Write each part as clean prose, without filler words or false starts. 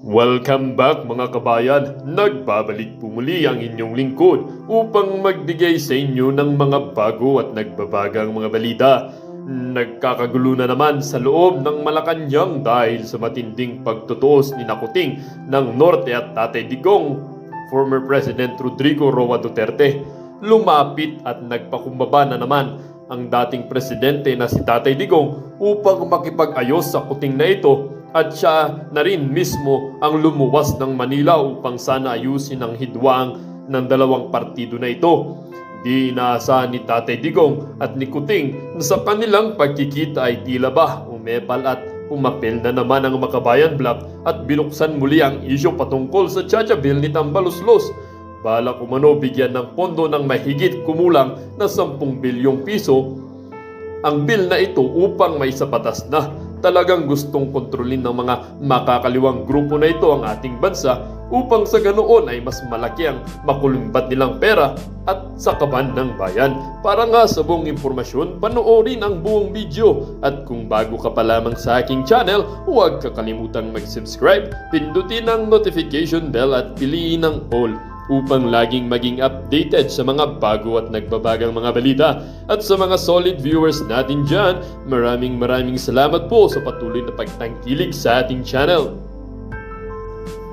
Welcome back mga kabayan, nagbabalik po muli ang inyong lingkod upang magbigay sa inyo ng mga bago at nagbabagang mga balita. Nagkakagulo na naman sa loob ng Malacanang dahil sa matinding pagtutuos ni Kuting ng Norte at Tatay Digong, former President Rodrigo Roa Duterte. Lumapit at nagpakumbaba na naman ang dating presidente na si Tatay Digong upang makipag-ayos sa kuting na ito. At siya na rin mismo ang lumuwas ng Manila upang sana ayusin ang hidwang ng dalawang partido na ito. Di inaasahan ni Tatay Digong at ni Kuting na sa kanilang pagkikita ay tila ba umepal at umapel na naman ang Makabayan Block at binuksan muli ang isyu patungkol sa Chacha Bill ni Tambaluslos. Balak umano bigyan ng pondo ng mahigit kumulang na 10 bilyong piso ang bill na ito upang may sapatas na. Talagang gustong kontrolin ng mga makakaliwang grupo na ito ang ating bansa upang sa ganoon ay mas malaki ang makulumbat nilang pera at sakaban ng bayan. Para nga sa buong impormasyon, panoorin ang buong video. At kung bago ka pa lamang sa aking channel, huwag kakalimutang mag-subscribe, pindutin ang notification bell at piliin ang all upang laging maging updated sa mga bago at nagbabagang mga balita. At sa mga solid viewers natin dyan, maraming salamat po sa patuloy na pagtangkilik sa ating channel.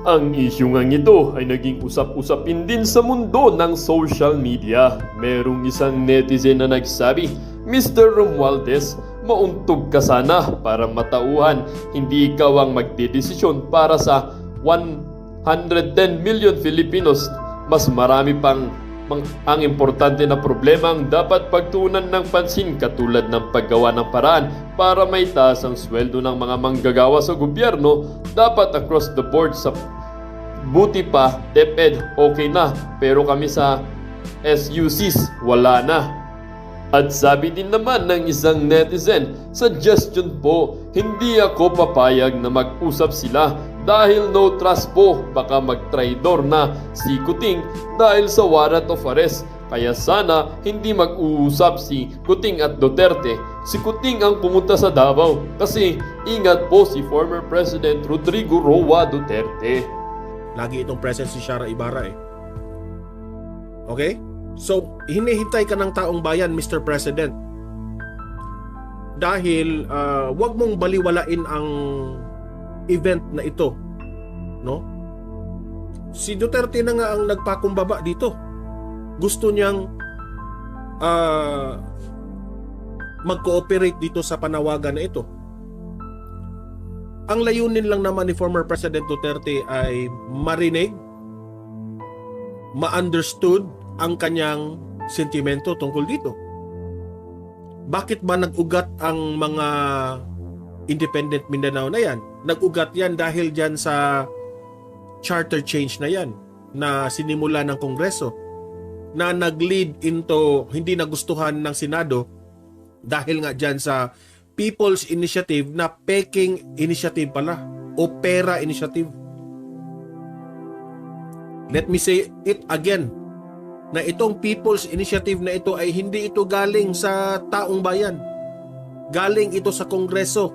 Ang issue ngang ito ay naging usap-usapin din sa mundo ng social media. Merong isang netizen na nagsabi, Mr. Romualdez, mauntog ka sana para matauhan. Hindi ikaw ang magdedesisyon para sa 110 million Filipinos. Mas marami pang ang importante na problema ang dapat pagtuunan ng pansin, katulad ng paggawa ng paraan para may taas ang sweldo ng mga manggagawa sa gobyerno. Dapat across the board. Sa buti pa DepEd okay na, pero kami sa SUCs wala na. At sabi din naman ng isang netizen, suggestion po, hindi ako papayag na mag-usap sila dahil no trust po, baka mag-traidor na si Kuting dahil sa warrant of arrest. Kaya sana hindi mag-uusap si Kuting at Duterte. Si Kuting ang pumunta sa Davao kasi ingat po si former President Rodrigo Roa Duterte. Lagi itong present si Sara Ibarra Okay? So, hinihintay ka ng taong bayan, Mr. President. Dahil wag mong baliwalain ang event na ito, no? Si Duterte na nga ang nagpakumbaba dito. Gusto niyang mag-cooperate dito sa panawagan na ito. Ang layunin lang naman ni former President Duterte ay marinig, ma-understood ang kanyang sentimento tungkol dito. Bakit ba nag-ugat ang mga independent Mindanao na yan? Nag-ugat yan dahil dyan sa charter change na yan na sinimula ng Kongreso, na nag-lead into hindi nagustuhan ng Senado dahil nga dyan sa People's Initiative na peking initiative pala o pera initiative. Let me say it again, na itong People's Initiative na ito ay hindi ito galing sa taong bayan. Galing ito sa Kongreso.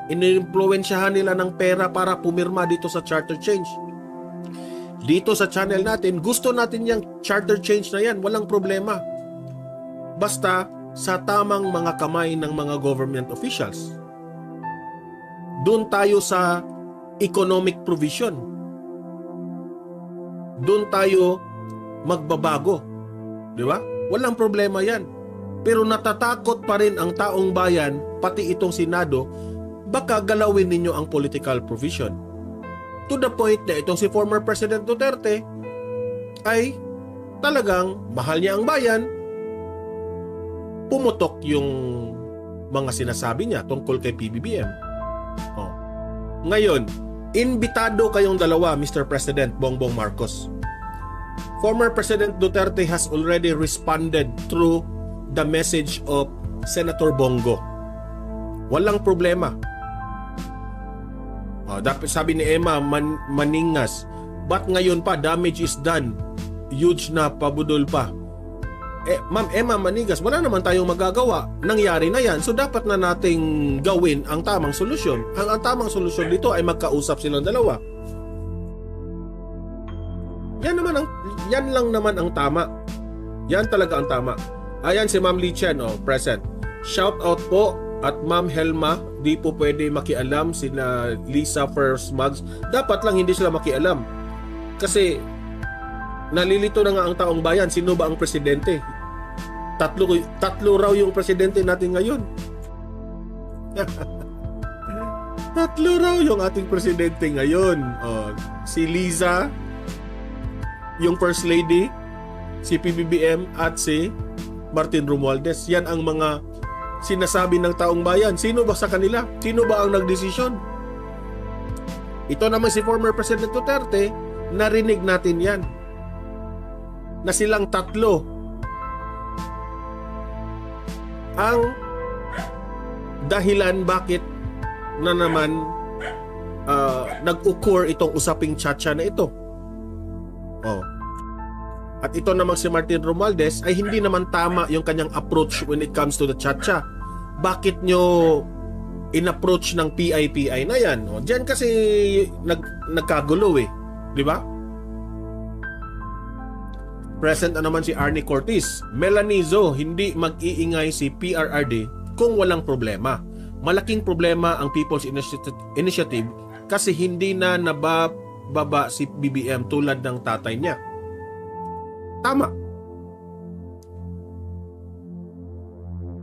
Iniimpluwensyahan nila ng pera para pumirma dito sa charter change. Dito sa channel natin, gusto natin yung charter change na yan, walang problema. Basta sa tamang mga kamay ng mga government officials. Doon tayo sa economic provision. Doon tayo magbabago. Di ba? Walang problema yan. Pero natatakot pa rin ang taong bayan, pati itong Senado, baka galawin ninyo ang political provision. To the point na itong si former President Duterte ay talagang mahal niya ang bayan, pumutok yung mga sinasabi niya tungkol kay PBBM. Ngayon, imbitado kayong dalawa, Mr. President Bongbong Marcos. Former President Duterte has already responded through the message of Senator Bongo. Walang problema. Sabi ni Emma Maningas, ba't ngayon pa damage is done? Huge na, pabudol pa. Ma'am Emma Maningas, wala naman tayong magagawa. Nangyari na yan. So dapat na nating gawin ang tamang solusyon. Ang tamang solusyon dito ay magkausap silang dalawa. yan lang naman ang tama. Yan talaga ang tama. Ayan si Ma'am Lee Chen, present. Shout out po at Ma'am Helma, di po pwede makialam sina Lisa First Mugs. Dapat lang hindi sila makialam. Kasi nalilito na nga ang taong bayan, sino ba ang presidente? Tatlo raw yung presidente natin ngayon. Tatlo raw yung ating presidente ngayon. Si Liza, yung First Lady, si PBBM at si Martin Romualdez. Yan ang mga sinasabi ng taong bayan. Sino ba sa kanila? Sino ba ang nagdesisyon? Ito naman si former President Duterte, narinig natin yan. Na silang tatlo ang dahilan bakit na naman nag-occur itong usaping tsa-tsa na ito. At ito namang si Martin Romualdez ay hindi naman tama yung kanyang approach when it comes to the tsa-tsa. Bakit nyo in-approach ng PIPI na yan? Diyan kasi nagkagulo di ba? Present na naman si Arnie Cortez. Melanizo, hindi mag-iingay si PRRD kung walang problema. Malaking problema ang People's Initiative kasi hindi na nabababa si BBM tulad ng tatay niya. Tama.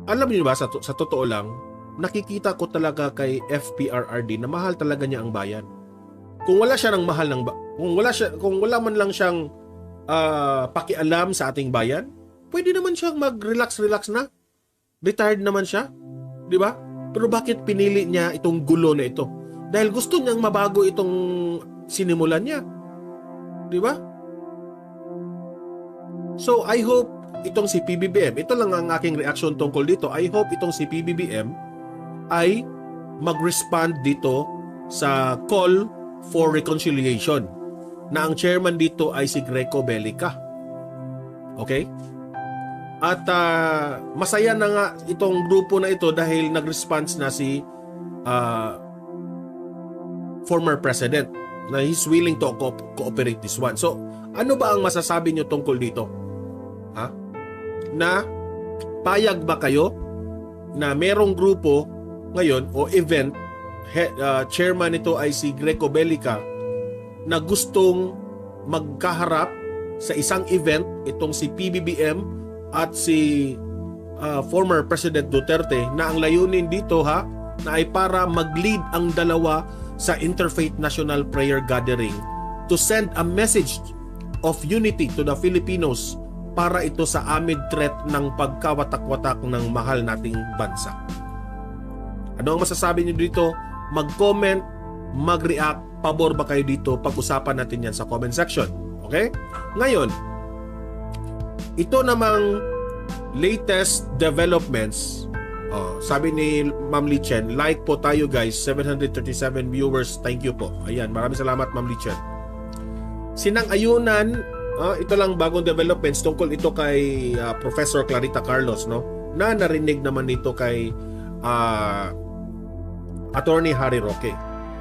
Alam niyo ba, sa totoo lang, nakikita ko talaga kay FPRRD na mahal talaga niya ang bayan. Kung wala siya ng mahal kung wala man lang siyang pakialam sa ating bayan, pwede naman siyang mag-relax na. Retired naman siya, di ba? Pero bakit pinili niya itong gulo na ito? Dahil gusto niyang mabago itong sinimulan niya. Di ba? So, I hope itong si PBBM, ito lang ang aking reaction tungkol dito, I hope itong si PBBM ay mag-respond dito sa call for reconciliation na ang chairman dito ay si Greco Bellica. Okay? At masaya na nga itong grupo na ito dahil nag-response na si former president na he's willing to cooperate this one. So, ano ba ang masasabi nyo tungkol dito? Na payag ba kayo na merong grupo ngayon o event, chairman nito ay si Greco Bellica, na gustong magkaharap sa isang event itong si PBBM at si former President Duterte, na ang layunin dito na ay para mag-lead ang dalawa sa Interfaith National Prayer Gathering to send a message of unity to the Filipinos para ito sa amid threat ng pagkawatak-watak ng mahal nating bansa. Ano ang masasabi niyo dito? Mag-comment, mag-react, pabor ba kayo dito? Pag-usapan natin yan sa comment section. Okay? Ngayon, ito namang latest developments. Sabi ni Ma'am Lee Chen, like po tayo guys, 737 viewers, thank you po. Ayan, maraming salamat Ma'am Lee Chen. Sinang-ayunan, ito lang bagong developments tungkol ito kay Professor Clarita Carlos, no? Na narinig naman dito kay Attorney Harry Roque.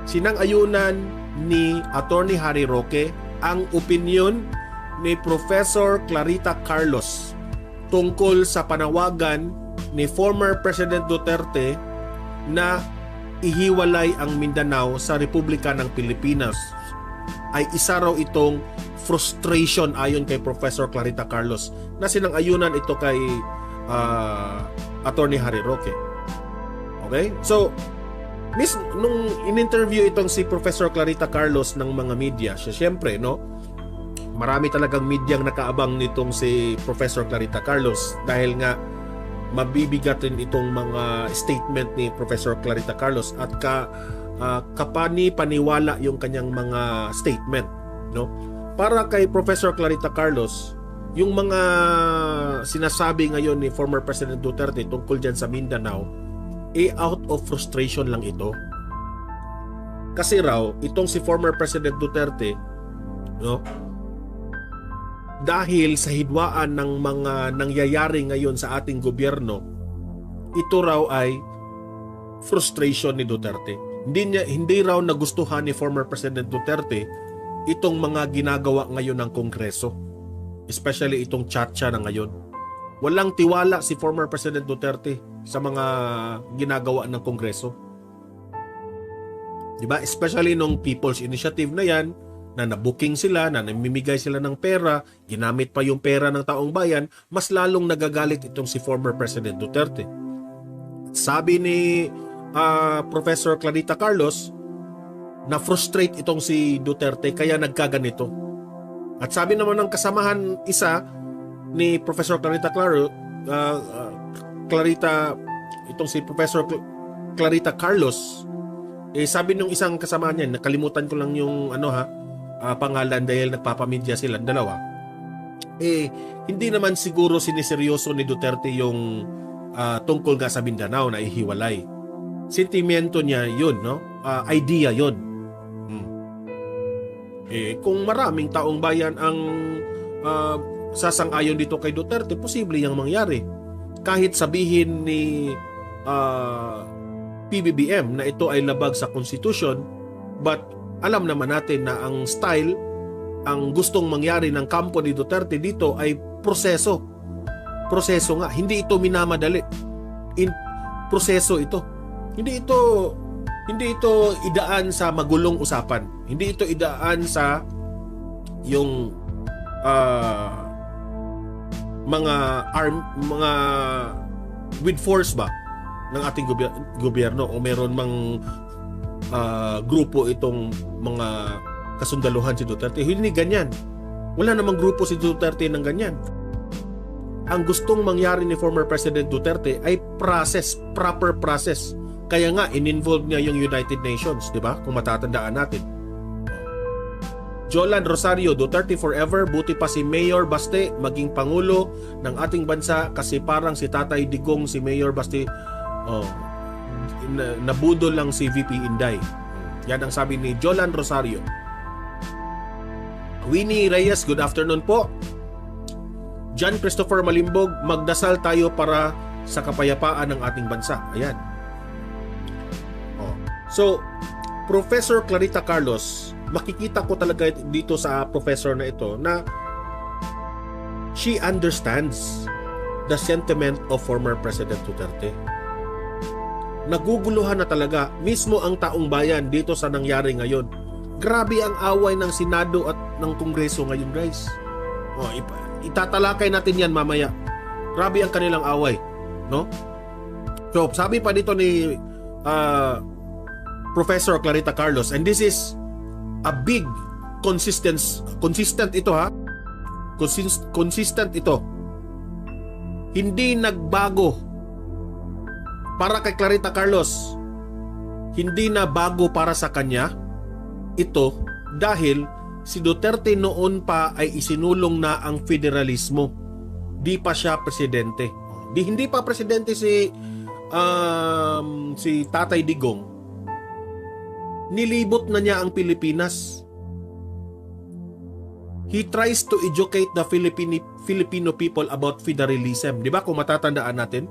Sinang-ayunan ni Attorney Harry Roque ang opinion ni Professor Clarita Carlos tungkol sa panawagan ni former President Duterte na ihiwalay ang Mindanao sa Republika ng Pilipinas. Ay isa raw itong frustration ayon kay Professor Clarita Carlos, na sinang-ayunan ito kay Attorney Harry Roque. Okay? So, nung in-interview itong si Professor Clarita Carlos ng mga media, syempre, no? Marami talagang medyang nakaabang nitong si Professor Clarita Carlos dahil nga mabibigat rin itong mga statement ni Professor Clarita Carlos at kapani-paniwala yung kanyang mga statement, no? Para kay Professor Clarita Carlos, yung mga sinasabi ngayon ni former President Duterte tungkol dyan sa Mindanao, out of frustration lang ito. Kasi raw, itong si former President Duterte, no, dahil sa hidwaan ng mga nangyayari ngayon sa ating gobyerno, ito raw ay frustration ni Duterte. Hindi raw nagustuhan ni former President Duterte itong mga ginagawa ngayon ng Kongreso. especially itong Chacha na ngayon. Walang tiwala si former President Duterte sa mga ginagawa ng Kongreso. Diba? Especially nung People's Initiative na yan, na nabooking sila, na namimigay sila ng pera, ginamit pa yung pera ng taong bayan, mas lalong nagagalit itong si former President Duterte. Sabi ni Professor Clarita Carlos, na-frustrate itong si Duterte kaya nagkaganito. At sabi naman ng kasamahan isa ni Professor Clarita itong si Professor Clarita Carlos, sabi nung isang kasama niya, nakalimutan ko lang yung pangalan dahil nagpapamedya silang dalawa. Hindi naman siguro siniseryoso ni Duterte yung tungkol nga sa Mindanao na ihiwalay. Sentimento niya yun, no? Idea yun. Kung maraming taong bayan ang sasang-ayon dito kay Duterte, posible yang mangyari. Kahit sabihin ni PBBM na ito ay labag sa Constitution, but alam naman natin na ang style, ang gustong mangyari ng kampo ni Duterte dito ay proseso. Proseso nga, hindi ito minamadali. Proseso ito. Hindi ito idaan sa magulong usapan. Hindi ito idaan sa yung mga with force ba ng ating gobyerno o meron mang grupo itong mga kasundaluhan si Duterte. Hindi ganyan. Wala namang grupo si Duterte ng ganyan. Ang gustong mangyari ni former President Duterte ay proper process. Kaya nga, in-involve niya yung United Nations, di ba? Kung matatandaan natin. Jolan Rosario, Duterte forever, buti pa si Mayor Baste maging Pangulo ng ating bansa kasi parang si Tatay Digong, si Mayor Baste, nabudol lang si VP Inday. Yan ang sabi ni Jolan Rosario. Winnie Reyes, good afternoon po. John Christopher Malimbog, magdasal tayo para sa kapayapaan ng ating bansa. Ayan. So, Professor Clarita Carlos, makikita ko talaga dito sa professor na ito na she understands the sentiment of former President Duterte. Naguguluhan na talaga mismo ang taong bayan dito sa nangyari ngayon. Grabe ang away ng Senado at ng Kongreso ngayon, guys. Itatalakay natin yan mamaya. Grabe ang kanilang away, no? So, sabi pa dito ni Professor Clarita Carlos, and this is a big consistent ito ha. Consistent ito. Hindi nagbago. Para kay Clarita Carlos, hindi na bago para sa kanya ito dahil si Duterte noon pa ay isinulong na ang federalismo. Di pa siya presidente. Hindi pa presidente si Tatay Digong. Nilibot na niya ang Pilipinas. He tries to educate the Filipino people about federalism. Di ba kung matatandaan natin?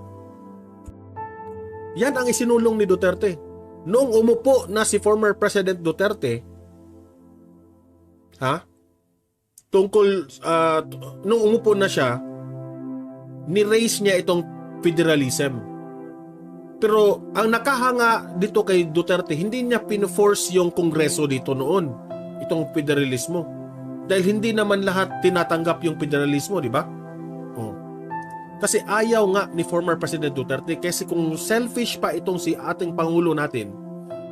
Yan ang isinulong ni Duterte. Noong umupo na si former President Duterte, nung umupo na siya, ni-raise niya itong federalism. Pero ang nakahanga dito kay Duterte, hindi niya pino-force yung Kongreso dito noon, itong federalismo. Dahil hindi naman lahat tinatanggap yung federalismo, di ba? Kasi ayaw nga ni former President Duterte, kasi kung selfish pa itong si ating Pangulo natin,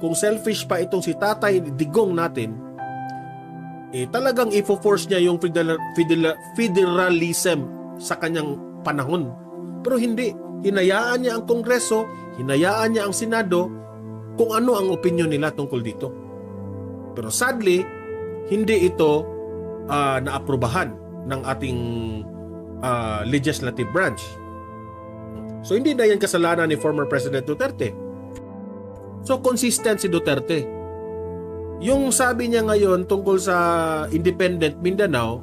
kung selfish pa itong si Tatay Digong natin, talagang ifo-force niya yung federalism sa kanyang panahon. Pero hindi. Hinayaan niya ang Kongreso, hinayaan niya ang Senado kung ano ang opinion nila tungkol dito. Pero sadly, hindi ito naaprubahan ng ating legislative branch. So hindi na yan kasalanan ni former President Duterte. So consistent si Duterte. Yung sabi niya ngayon tungkol sa Independent Mindanao,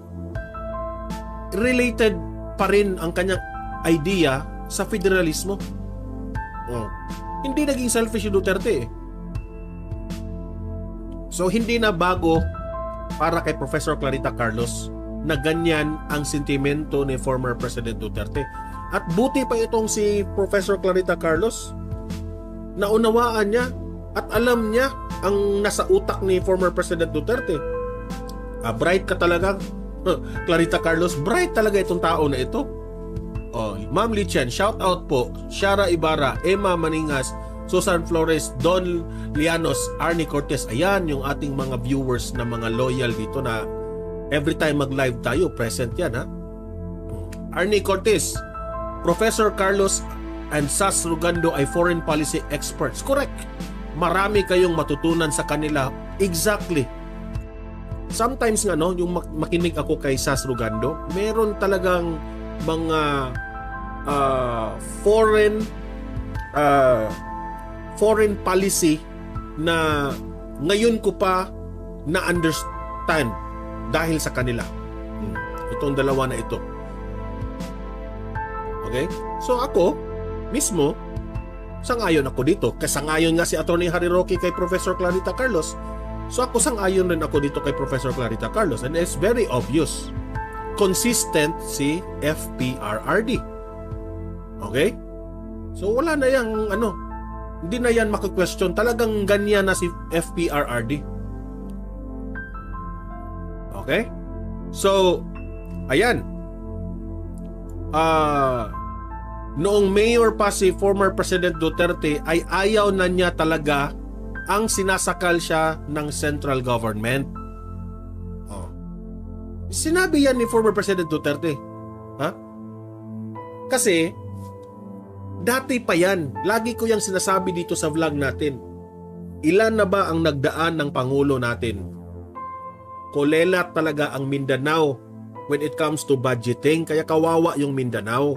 related pa rin ang kanyang idea sa federalismo. Hindi naging selfish si Duterte. So hindi na bago para kay Professor Clarita Carlos na ganyan ang sentimento ni former President Duterte. At buti pa itong si Professor Clarita Carlos, naunawaan niya at alam niya ang nasa utak ni former President Duterte. Bright ka talaga, Clarita Carlos. Bright talaga itong tao na ito. Oh, Ma'am Lichen, shout out po. Shara Ibarra, Emma Maningas, Susan Flores, Don Lianos, Arnie Cortez. Ayan yung ating mga viewers na mga loyal dito na every time mag-live tayo, present yan, ha? Arnie Cortez, Professor Carlos and Sas Rugando ay foreign policy experts. Correct. Marami kayong matutunan sa kanila. Exactly. Sometimes nga, no, yung makinig ako kay Sas Rugando, meron talagang mga foreign policy na ngayon ko pa na-understand dahil sa kanila. Itong dalawa na ito. Okay? So ako, mismo, sang-ayon ako dito. Sang-ayon nga si Atty. Harry Roque kay Professor Clarita Carlos. So ako sang-ayon rin ako dito kay Professor Clarita Carlos. And it's very obvious. Consistent si FPRRD. Okay? So wala na yung hindi na yan maki-question. Talagang ganyan na si FPRRD. Okay? So, ayan. Noong mayor pa si former President Duterte ay ayaw na niya talaga ang sinasakal siya ng central government. Sinabi yan ni former President Duterte. Kasi dati pa yan. Lagi ko yung sinasabi dito sa vlog natin. Ilan na ba ang nagdaan ng Pangulo natin? Kulelat talaga ang Mindanao when it comes to budgeting. Kaya kawawa yung Mindanao.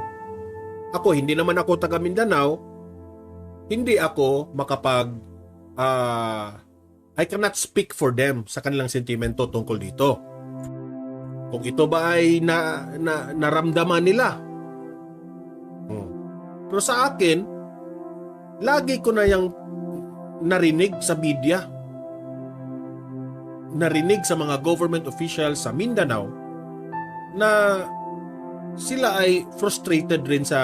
Ako, hindi naman ako taga Mindanao. Hindi ako makapag I cannot speak for them sa kanilang sentimento tungkol dito. Kung ito ba ay naramdaman nila. Pero sa akin, lagi ko na yung narinig sa media, narinig sa mga government officials sa Mindanao na sila ay frustrated rin sa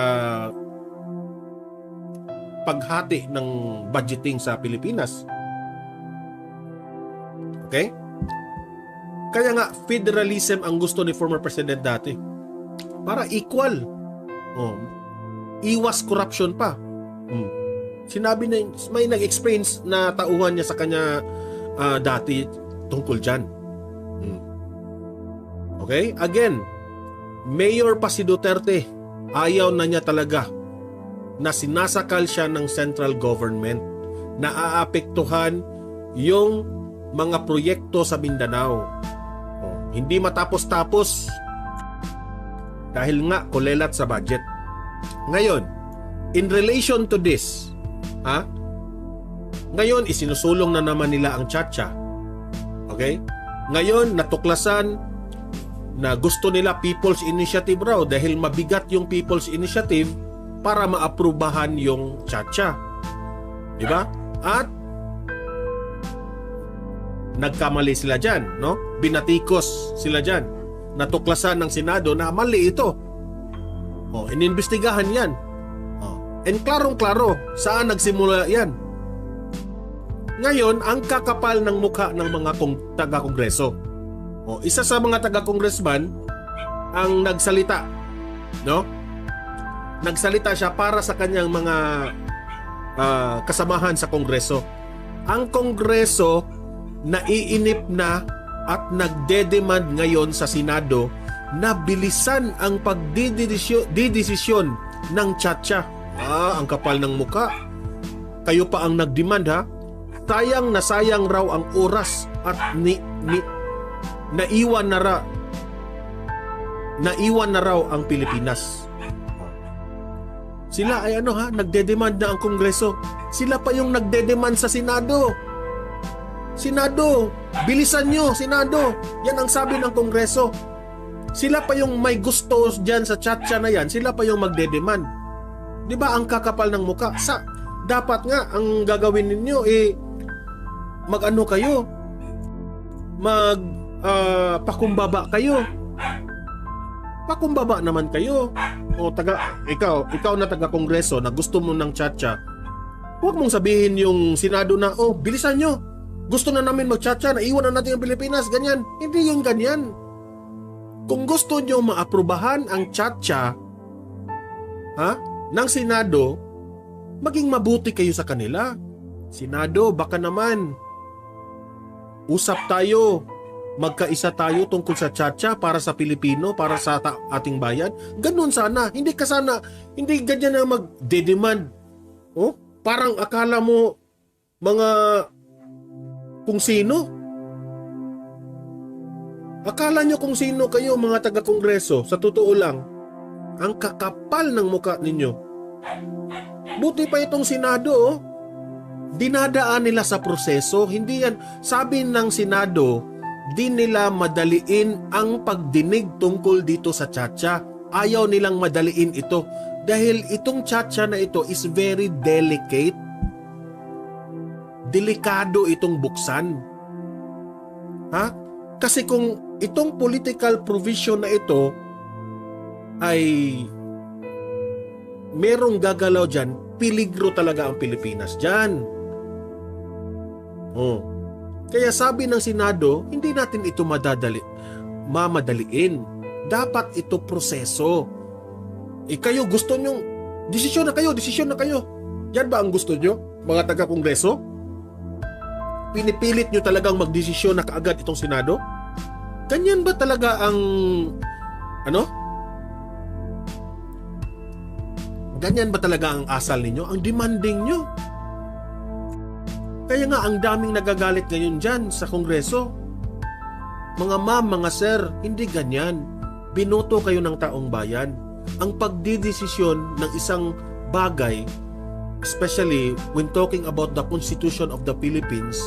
paghati ng budgeting sa Pilipinas. Okay? Kaya nga, federalism ang gusto ni former president dati. Para equal. Iwas corruption pa. Sinabi na, may nag-explain na tauhan niya sa kanya dati tungkol dyan. Okay? Again, mayor pa si Duterte, ayaw na niya talaga na sinasakal siya ng central government na aapektuhan yung mga proyekto sa Mindanao. Hindi matapos-tapos dahil nga kulelat sa budget. Ngayon, in relation to this, ngayon isinusulong na naman nila ang Chacha. Okay? Ngayon, natuklasan na gusto nila People's Initiative raw dahil mabigat yung People's Initiative para maaprubahan yung Chacha. Diba? At nagkamali sila dyan, no? Binatikos sila dyan. Natuklasan ng Senado na mali ito. Inimbestigahan yan. And klarong-klaro, saan nagsimula yan? Ngayon, ang kakapal ng mukha ng mga taga-kongreso. Isa sa mga taga-congressman ang nagsalita, no? Nagsalita siya para sa kanyang mga kasamahan sa kongreso. Ang kongreso naiinip na at nagdedemand ngayon sa Senado na bilisan ang pagdidesisyon ng Chacha. Ang kapal ng muka. Kayo pa ang nagdemand, ha? Sayang na sayang raw ang oras at naiwan na raw ang Pilipinas. Sila ay nagdedemand na ang Kongreso. Sila pa yung nagdedemand sa Senado. Senado, bilisan nyo, Senado. Yan ang sabi ng Kongreso. Sila pa yung may gusto dyan sa Chacha na yan. Sila pa yung magdedemand. Di ba ang kakapal ng muka? Dapat nga ang gagawin ninyo pakumbaba kayo. pakumbaba naman kayo. O ikaw na taga-kongreso na gusto mo ng tsa-tsa, huwag mong sabihin yung Senado na, oh, bilisan nyo. Gusto na namin mag-tsa-tsa, naiwan na natin ang Pilipinas, ganyan. Hindi yung ganyan. Kung gusto nyo maaprubahan ang tsa-tsa, ng Senado, maging mabuti kayo sa kanila. Senado, baka naman. Usap tayo. Magkaisa tayo tungkol sa tsa-tsa para sa Pilipino, para sa ating bayan. Ganun sana. Hindi ganyan na mag-demand. Oh? Parang akala mo mga kung sino. Akala nyo kung sino kayo mga taga-kongreso. Sa totoo lang, ang kakapal ng muka ninyo. Buti pa itong Senado, oh. Dinadaan nila sa proseso. Hindi yan, sabi ng Senado, di nila madaliin ang pagdinig tungkol dito sa tsa-tsa. Ayaw nilang madaliin ito. Dahil itong tsa-tsa na ito is very delicate. Delikado itong buksan. Kasi kung itong political provision na ito ay merong gagalaw dyan, peligro talaga ang Pilipinas dyan. Kaya sabi ng Senado, hindi natin ito mamadaliin. Dapat ito proseso. Kayo gusto nyong, desisyon na kayo. Yan ba ang gusto nyo, mga taga-kongreso? Pinipilit nyo talagang magdesisyon na kaagad itong Senado? Ganyan ba talaga ang, ganyan ba talaga ang asal ninyo? Ang demanding nyo? Kaya nga ang daming nagagalit ngayon dyan sa Kongreso. Mga ma'am, mga sir, hindi ganyan. Binoto kayo ng taong bayan. Ang pagdidesisyon ng isang bagay, especially when talking about the Constitution of the Philippines,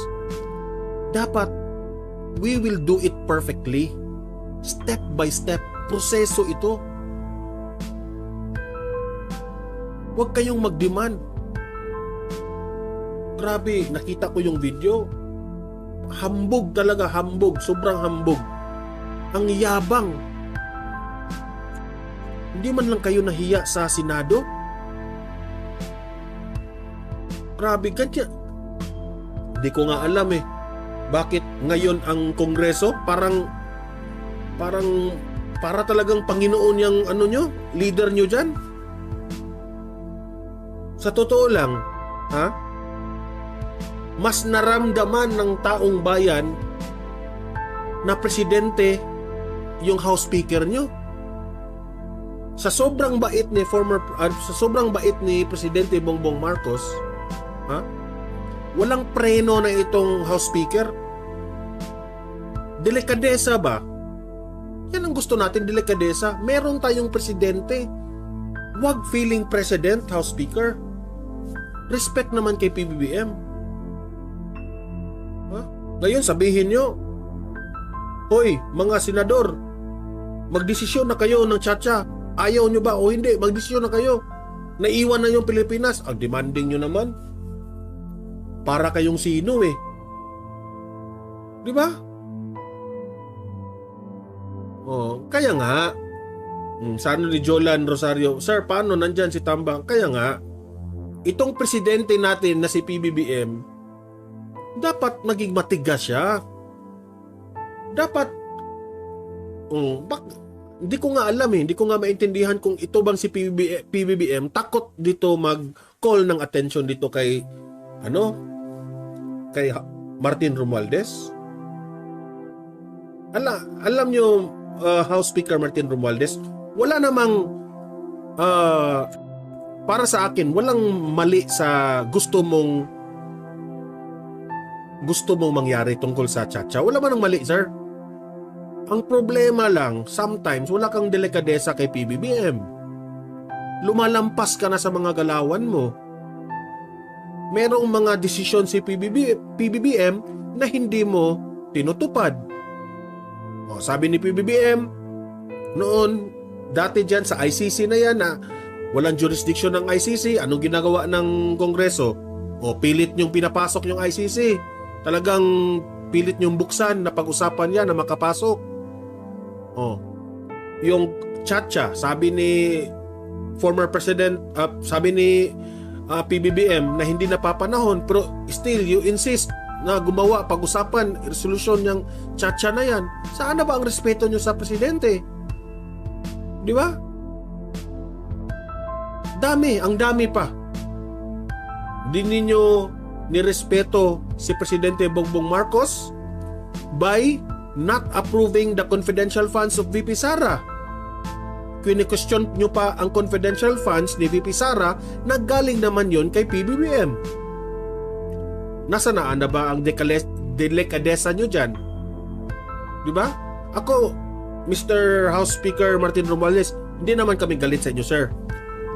dapat we will do it perfectly. Step by step. Proseso ito. Huwag kayong mag-demand. Grabe, nakita ko yung video. Hambog talaga, hambog. Sobrang hambog. Ang yabang. Hindi man lang kayo nahiya sa Senado? Grabe, ganyan. Hindi ko nga alam bakit ngayon ang Kongreso para talagang Panginoon yung leader nyo dyan? Sa totoo lang, mas naramdaman ng taong bayan na presidente yung House Speaker nyo. Sa sobrang bait ni Presidente Bongbong Marcos, walang preno na itong House Speaker. Delikadesa ba? Yan ang gusto natin, delikadesa. Meron tayong presidente. Huwag feeling president, House Speaker. Respect naman kay PBBM. Ngayon sabihin nyo, hoy, mga senador, magdesisyon na kayo ng tsa-tsa. Ayaw nyo ba o hindi? Magdesisyon na kayo. Naiwan na yung Pilipinas. Ang demanding nyo naman. Para kayong sino di ba? Kaya nga, sabi ni Jolan Rosario, sir, paano nandyan si Tambang? Kaya nga, itong presidente natin na si PBBM, dapat maging matigas siya. Dapat, hindi ko nga alam hindi ko nga maintindihan kung ito bang si PBBM takot dito mag-call ng attention dito kay kay Martin Romualdez. Alam nyo, House Speaker Martin Romualdez, wala namang para sa akin, walang mali sa gusto mong mangyari tungkol sa tsa-tsa. Wala man ang mali, sir. Ang problema lang, sometimes wala kang delikadesa kay PBBM. Lumalampas ka na sa mga galawan mo. Merong mga desisyon si PBBM na hindi mo tinutupad. Sabi ni PBBM, noon, dati dyan sa ICC na yan na walang jurisdiction ng ICC, anong ginagawa ng Kongreso? Pilit niyong pinapasok yung ICC. Talagang pilit niyong buksan na pag-usapan yan na makapasok. Yung Chacha, sabi ni former President, sabi ni PBBM na hindi napapanahon, pero still you insist na gumawa, pag-usapan, resolusyon yung Chacha na yan. Saan na ba ang respeto nyo sa Presidente? Di ba? Ang dami pa. Di ninyo nirespeto si Presidente Bongbong Marcos by not approving the confidential funds of VP Sara. Kini-question nyo pa ang confidential funds ni VP Sara na galing naman yon kay PBBM. Nasa na ba ang delikadesa nyo dyan? Di ba? Ako, Mr. House Speaker Martin Romualdez, hindi naman kami galit sa inyo, sir.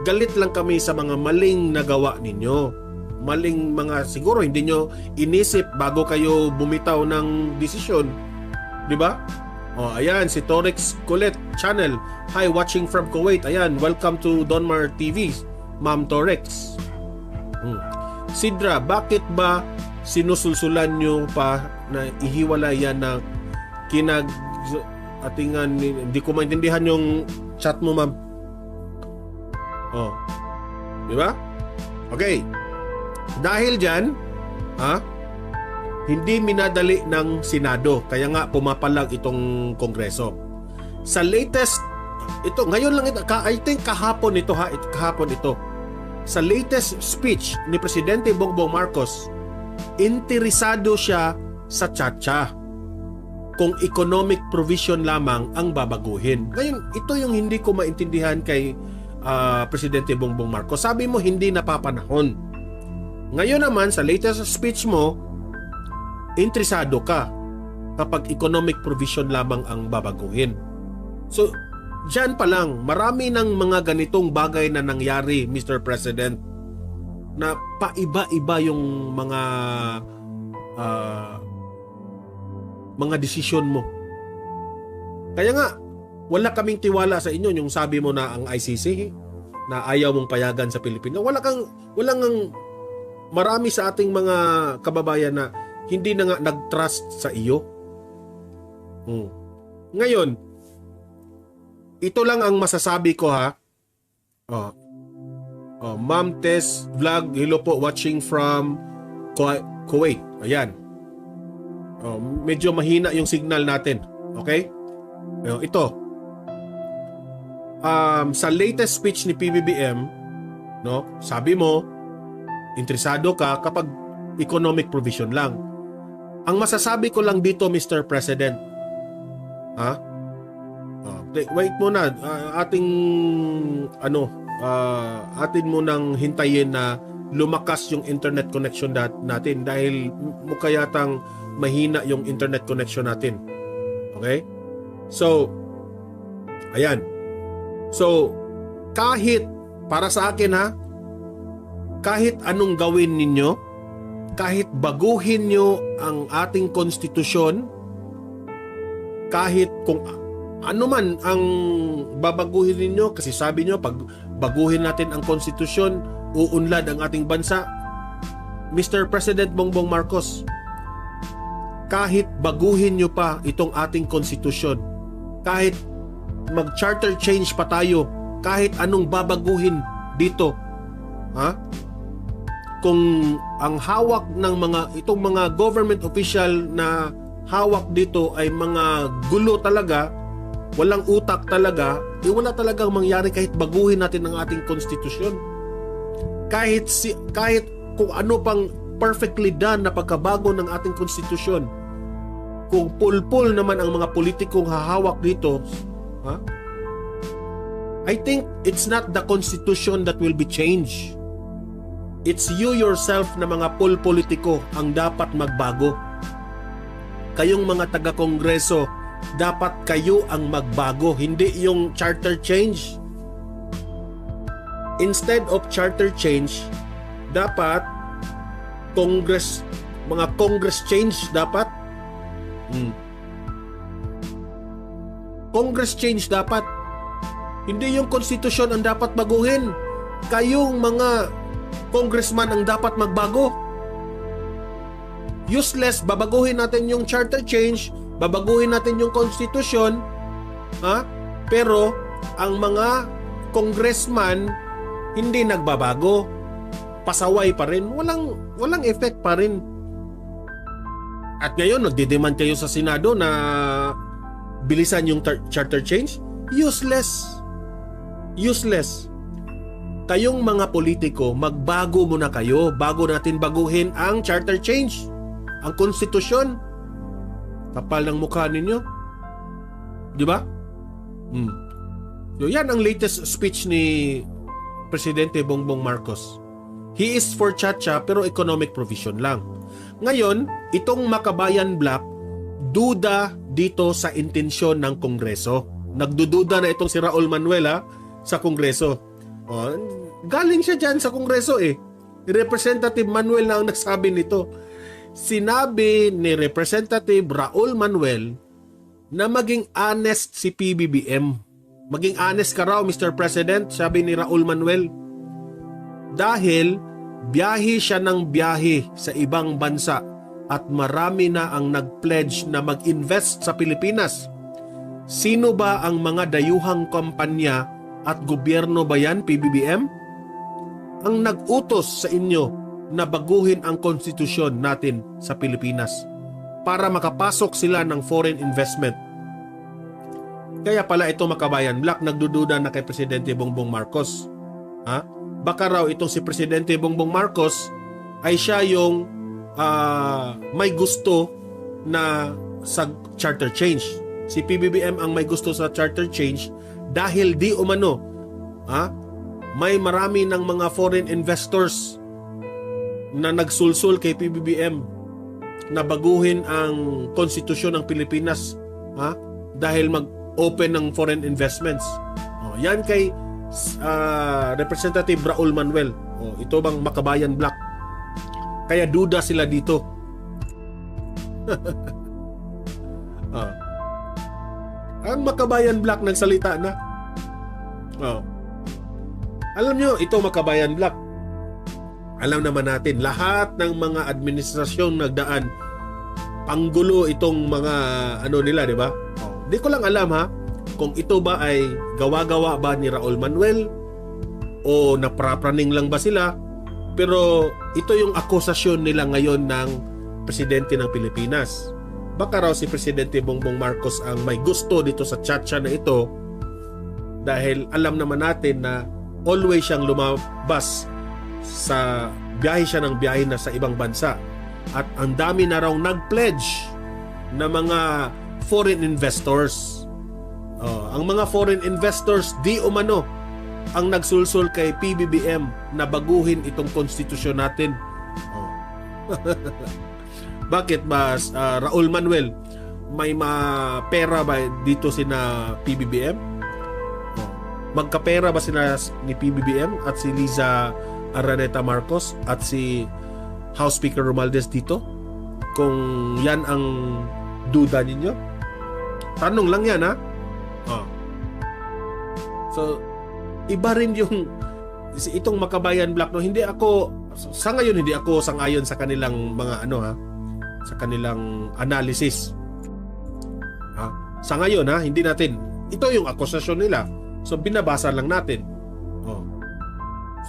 Galit lang kami sa mga maling nagawa ninyo. Maling mga, siguro hindi nyo inisip bago kayo bumitaw ng desisyon. Di ba? O, ayan, si Torex Colette Channel. Hi, watching from Kuwait. Ayan, welcome to Donmar TV, Ma'am Torex. Sidra, bakit ba sinusulsulan nyo pa na ihiwala yan na atingan, hindi ko maintindihan yung chat mo, ma'am. Oh. Di ba? Okay. Dahil dyan, hindi minadali ng Senado. Kaya nga pumapalag itong Kongreso. Sa latest, ito, ngayon lang ito, I think kahapon ito kahapon ito. Sa latest speech ni Presidente Bongbong Marcos, interesado siya sa Chacha kung economic provision lamang ang babaguhin. Ngayon, ito yung hindi ko maintindihan kay Presidente Bongbong Marcos. Sabi mo hindi napapanahon. Ngayon naman sa latest speech mo, interesado ka kapag economic provision lamang ang babaguhin. So, diyan pa lang, marami ng mga ganitong bagay na nangyari, Mr. President, na paiba-iba yung mga desisyon mo. Kaya nga, wala kaming tiwala sa inyo yung sabi mo na ang ICC na ayaw mong payagan sa Pilipinas. Walang marami sa ating mga kababayan na hindi na nga nag-trust sa iyo. Ngayon, ito lang ang masasabi ko, ha. Ma'am Tess Vlog, hello po, watching from Kuwait. Ayan. Medyo mahina yung signal natin. Okay? Ito. Sa latest speech ni PBBM, no, sabi mo, interesado ka kapag economic provision lang. Ang masasabi ko lang dito, Mr. President, wait muna, atin munang hintayin na lumakas yung internet connection natin dahil mukha yatang mahina yung internet connection natin. Okay? So, ayan. So, kahit, para sa akin, kahit anong gawin ninyo, kahit baguhin nyo ang ating konstitusyon, kahit kung ano man ang babaguhin ninyo, kasi sabi nyo, pag baguhin natin ang konstitusyon, uunlad ang ating bansa. Mr. President Bongbong Marcos, kahit baguhin nyo pa itong ating konstitusyon, kahit mag-charter change pa tayo, kahit anong babaguhin dito, kung ang hawak ng itong mga government official na hawak dito ay mga gulo talaga, walang utak talaga, wala talagang mangyari kahit baguhin natin ang ating konstitusyon. Kahit kung ano pang perfectly done na pagkabago ng ating konstitusyon, kung pulpul naman ang mga politikong hahawak dito, I think it's not the constitution that will be changed. It's you yourself na mga politiko ang dapat magbago. Kayong mga taga-kongreso, dapat kayo ang magbago, hindi yung charter change. Instead of charter change, dapat mga Congress change dapat. Congress change dapat. Hindi yung konstitusyon ang dapat baguhin. Kayong mga congressman ang dapat magbago. Useless, babaguhin natin yung charter change, babaguhin natin yung konstitusyon, pero ang mga congressman hindi nagbabago. Pasaway pa rin. Walang effect pa rin. At ngayon, nagdidemand kayo sa Senado na bilisan yung charter change? Useless. Useless. Kayong mga politiko, magbago muna kayo bago natin baguhin ang charter change. Ang konstitusyon. Kapal ng mukha ninyo. Di ba? So yan ang latest speech ni Presidente Bongbong Marcos. He is for Chacha pero economic provision lang. Ngayon, itong Makabayan Black, duda dito sa intensyon ng Kongreso. Nagdududa na itong si Raul Manuel sa Kongreso. Galing siya dyan sa Kongreso eh. Representative Manuel na ang nagsabi nito. Sinabi ni Representative Raul Manuel na maging honest si PBBM. Maging honest ka raw, Mr. President, sabi ni Raul Manuel. Dahil biyahe siya ng biyahe sa ibang bansa at marami na ang nag-pledge na mag-invest sa Pilipinas. Sino ba ang mga dayuhang kumpanya at gobyerno ba yan, PBBM? Ang nag-utos sa inyo na baguhin ang konstitusyon natin sa Pilipinas para makapasok sila ng foreign investment. Kaya pala ito Makabayan Black nagdududa na kay Presidente Bongbong Marcos. Baka raw itong si Presidente Bongbong Marcos ay siya yung may gusto na sa charter change. Si PBBM ang may gusto sa charter change dahil di umano may marami ng mga foreign investors na nagsulsul kay PBBM na baguhin ang konstitusyon ng Pilipinas dahil mag-open ng foreign investments. Yan kay Representative Raul Manuel. Ito bang Makabayan Black? Kaya duda sila dito. Ang Makabayan Black nagsalita na. Alam nyo, ito Makabayan Black. Alam naman natin, lahat ng mga administrasyong nagdaan, panggulo itong mga nila, di ba? Di ko lang alam kung ito ba ay gawa-gawa ba ni Raul Manuel o naprapraning lang ba sila. Pero ito yung akusasyon nila ngayon ng Presidente ng Pilipinas. Baka raw si Presidente Bongbong Marcos ang may gusto dito sa Chacha na ito dahil alam naman natin na always siyang lumabas sa biyahe siya ng biyahe na sa ibang bansa. At ang dami na raw nag-pledge na mga foreign investors. Ang mga foreign investors di umano ang nagsulsul kay PBBM na baguhin itong konstitusyon natin. Bakit ba Raul Manuel may pera ba dito sina PBBM? Magkapera ba sila ni PBBM at si Liza Araneta Marcos at si House Speaker Romualdez dito? Kung yan ang duda ninyo? Tanong lang yan So, iba rin yung itong Makabayan Black. Hindi ako, sa ngayon hindi ako sang-ayon sa kanilang mga sa kanilang analysis. Sa ngayon hindi natin, ito yung akusasyon nila. So, binabasa lang natin.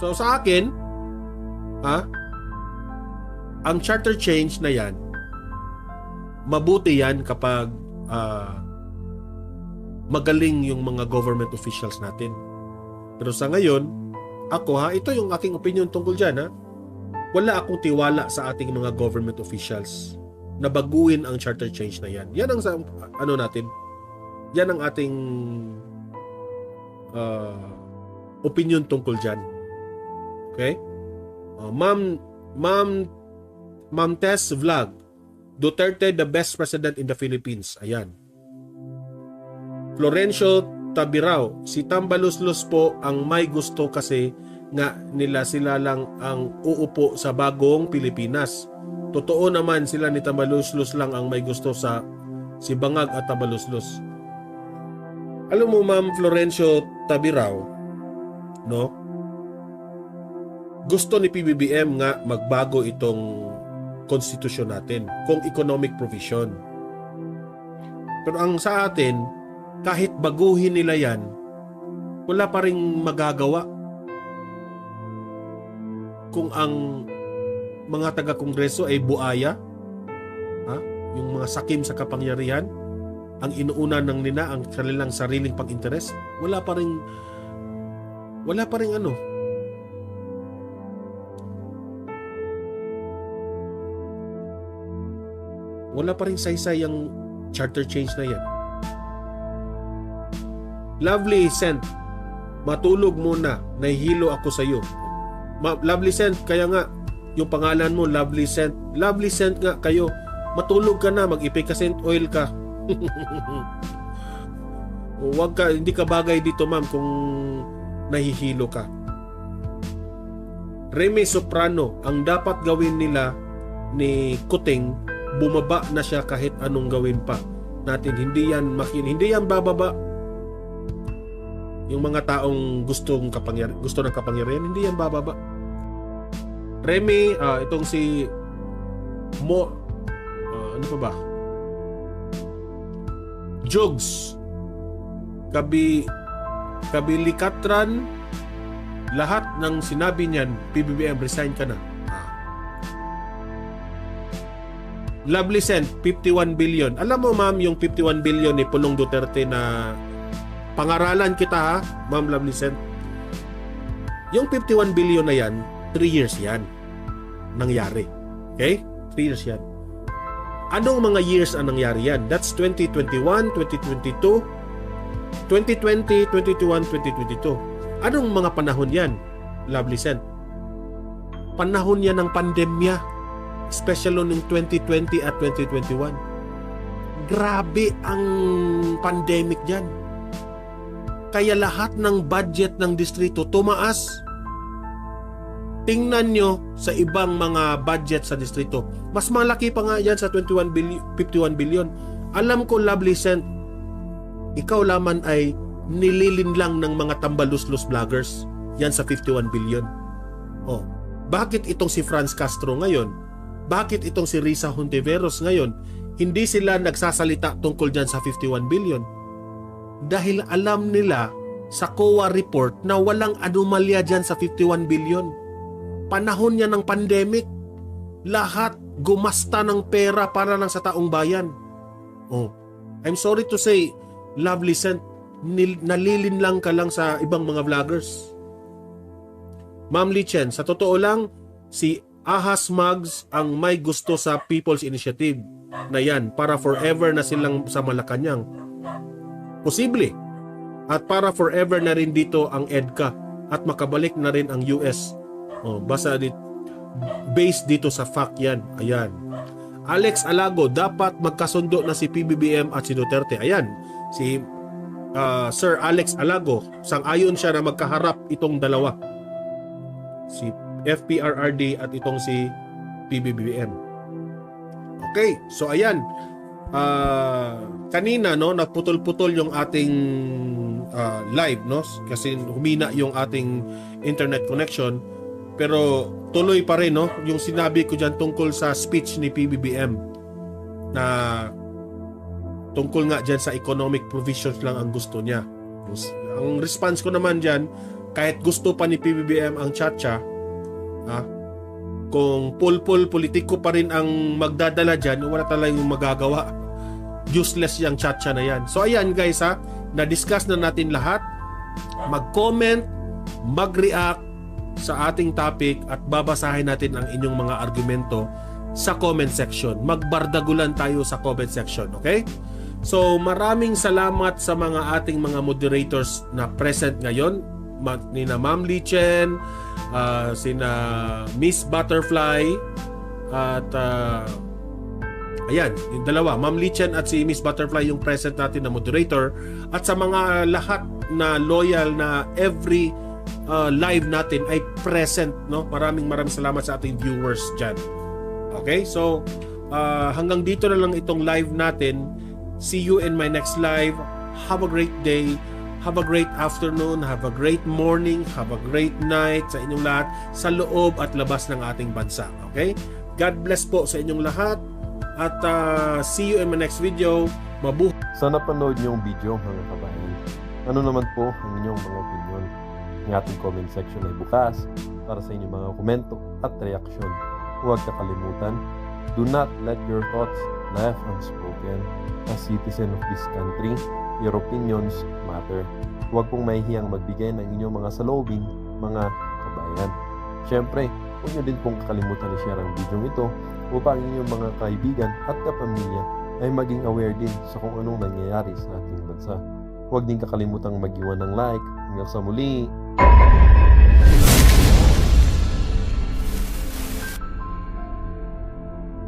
So, sa akin, ang charter change na yan, mabuti yan kapag magaling yung mga government officials natin. Pero sa ngayon, ako ito yung aking opinion tungkol dyan wala akong tiwala sa ating mga government officials na baguhin ang charter change na yan. Yan ang natin. Yan ang ating opinion tungkol dyan. Okay? Ma'am Tess Vlog, Duterte the best president in the Philippines. Ayan. Florencio Tabirao, si Tambaluslos po ang may gusto kasi nga nila sila lang ang uupo sa bagong Pilipinas. Totoo naman sila ni Tambaluslos lang ang may gusto sa si Bangag at Tambaluslos. Alam mo Ma'am Florencio Tabirao, gusto ni PBBM nga magbago itong konstitusyon natin kung economic provision. Pero ang sa atin, kahit baguhin nila yan, wala pa ring magagawa kung ang mga taga-kongreso ay buaya, ha? Yung mga sakim sa kapangyarihan, ang inuuna ng nila ang kanilang sariling pag-interes, wala pa ring ano, wala pa ring saysay ang charter change na yan. Lovely Sent, matulog muna, nahihilo ako sa iyo. Lovely Sent, kaya nga yung pangalan mo Lovely Sent. Lovely Sent nga kayo. Matulog ka na, mag-ipicacent oil ka. Huwag ka, hindi ka bagay dito ma'am kung nahihilo ka. Remy Soprano, ang dapat gawin nila ni Kuting, bumaba na siya kahit anong gawin pa natin. Hindi yan bababa. Yung mga taong gusto ng kapangyarihan, hindi yan bababa. Remy, itong si ano pa ba? Jugs, Kabilikatran, lahat ng sinabi niyan, PBBM, resign ka na. Lovely Sent, 51 billion. Alam mo ma'am, yung 51 billion ni Pulong Duterte na pangaralan kita ha, ma'am Lovely Sent. Yung 51 billion na yan, 3 years yan nangyari. Okay? 3 years yan. Anong mga years ang nangyari yan? That's 2021, 2022, 2020, 2021, 2022. Anong mga panahon yan, Lovely Sent? Panahon yan ng pandemya, especially noong 2020 at 2021. Grabe ang pandemic dyan. Kaya lahat ng budget ng distrito tumaas. Tingnan nyo sa ibang mga budget sa distrito. Mas malaki pa nga yan sa 51 billion. Alam ko, Lovely Sent, ikaw laman ay nililin lang ng mga tambaluslos vloggers. Yan sa 51 billion. Oh, bakit itong si Franz Castro ngayon? Bakit itong si Risa Hontiveros ngayon? Hindi sila nagsasalita tungkol dyan sa 51 billion. Dahil alam nila sa COA report na walang anomalya dyan sa 51 billion. Panahon niya ng pandemic. Lahat gumasta ng pera para lang sa taong bayan. Oh, I'm sorry to say, Lovely Sent, nalilin lang ka lang sa ibang mga vloggers. Ma'am Lichen, sa totoo lang, si Ahas Mags ang may gusto sa People's Initiative na yan para forever na silang sa Malacanang. Posible. At para forever na rin dito ang EDCA at makabalik na rin ang US. Oh, basta based dito sa fact yan. Ayan. Alex Alago, dapat magkasundo na si PBBM at si Duterte. Ayan. Si Sir Alex Alago, sang-ayon siya na magkaharap itong dalawa. Si FPRRD at itong si PBBM. Okay, so ayan. Kanina no, naputol-putol yung ating live no kasi humina yung ating internet connection, pero tuloy pa rin no yung sinabi ko diyan tungkol sa speech ni PBBM na tungkol nga diyan sa economic provisions lang ang gusto niya. Ang response ko naman diyan, kahit gusto pa ni PBBM ang Chacha, kung pulpul politiko pa rin ang magdadala dyan, wala talagang magagawa. Useless yung Chacha na yan. So ayan guys na-discuss na natin lahat. Mag-comment, mag-react sa ating topic at babasahin natin ang inyong mga argumento sa comment section. Magbardagulan tayo sa comment section, okay? So maraming salamat sa mga ating mga moderators na present ngayon. Nina Ma'am Lichen, sina Miss Butterfly at ayan, yung dalawa, Ma'am Lichen at si Miss Butterfly yung present natin na moderator, at sa mga lahat na loyal na every live natin ay present no. Maraming salamat sa ating viewers dyan. Okay, so hanggang dito na lang itong live natin. See you in my next live. Have a great day. Have a great afternoon, have a great morning, have a great night sa inyong lahat sa loob at labas ng ating bansa. Okay? God bless po sa inyong lahat at see you in my next video. Mabuhay! Sana panood niyo yung video mga kabayan. Ano naman po ang inyong mga opinion? Ang ating comment section ay bukas para sa inyong mga komento at reaksyon. Huwag kakalimutan, do not let your thoughts left unspoken. As citizen of this country, your opinions matter. Huwag pong mahihiyang magbigay ng inyong mga saloobin, mga kabayan. Siyempre, huwag nyo din pong kakalimutan i-share ang video ito upang inyong mga kaibigan at kapamilya ay maging aware din sa kung anong nangyayari sa ating bansa. Huwag din kakalimutang mag-iwan ng like. Hanggang sa muli!